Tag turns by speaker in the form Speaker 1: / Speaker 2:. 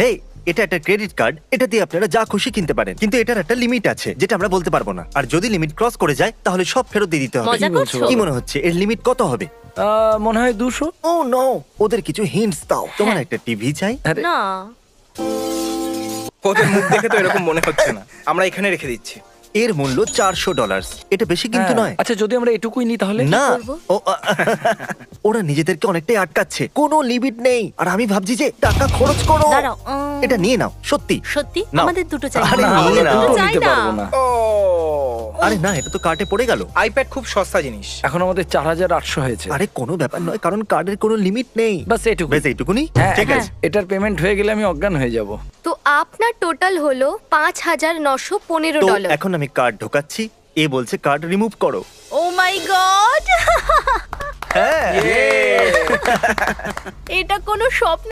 Speaker 1: হেই, এটা একটা credit card. এটা দিয়ে আপনারা যা খুশি কিনতে পারেন, কিন্তু এটার একটা লিমিট আছে যেটা আমরা বলতে পারবো না। আর যদি লিমিট ক্রস করে যায় তাহলে সব ফেরত দিয়ে দিতে হবে।
Speaker 2: মজা
Speaker 3: কি বলছো?
Speaker 2: করছো?
Speaker 1: কি মনে হচ্ছে এর লিমিট কত হবে?
Speaker 3: মনে হয় 200।
Speaker 1: ও নো, ওদের কিছু হিন্টস দাও। তোমার একটা টিভি চাই?
Speaker 3: আরে
Speaker 2: না,
Speaker 4: ওদের মুখ দেখে তো এরকম মনে হচ্ছে না। আমরা এখানে রেখে দিচ্ছি।
Speaker 1: এর মূল্য $400। এটা বেশি কিন্তু
Speaker 3: হ্যাঁ।
Speaker 1: নয়।
Speaker 3: আচ্ছা যদি আমরা এটুকুই নিই তাহলে?
Speaker 1: না,
Speaker 2: করবো?
Speaker 1: ওরা নিজেদেরকে অনেকটাই আটকাচ্ছে। কোনো লিমিট নেই। আর আমি ভাবছি যে টাকা খরচ করো।
Speaker 2: দাঁড়াও,
Speaker 1: এটা নিয়ে নাও, সত্যি।
Speaker 2: সত্যি
Speaker 1: নাও।
Speaker 2: আমাদের দুটো চাই।
Speaker 1: আরে
Speaker 3: না,
Speaker 1: নিয়ে
Speaker 3: আমরা
Speaker 1: নাও।
Speaker 3: দুটো
Speaker 2: চাই
Speaker 3: নিতে
Speaker 2: না।
Speaker 3: পারবো না।
Speaker 4: ও
Speaker 1: আরে না, এটা তো কার্টে পড়ে গেল।
Speaker 4: আইপ্যাড খুব সস্তা জিনিস।
Speaker 3: এখন আমাদের 4800 হয়েছে।
Speaker 1: আরে কোনো ব্যাপার নয়, কারণ কার্ডের কোনো লিমিট নেই।
Speaker 3: বাস এটুকু।
Speaker 1: বেশ এইটুকুনি?
Speaker 3: হ্যাঁ
Speaker 1: ঠিক
Speaker 3: হ্যাঁ।
Speaker 1: আছে।
Speaker 3: এটার পেমেন্ট হয়ে গেলে আমি অজ্ঞান হয়ে যাব।
Speaker 5: তো আপনার টোটাল হলো $5,915
Speaker 1: তো এখন আমি কার্ড ঢোকাচ্ছি। এ বলছে কার্ড রিমুভ করো।
Speaker 2: ও মাই গড,
Speaker 1: হ্যাঁ।
Speaker 2: এটা কোনো স্বপ্ন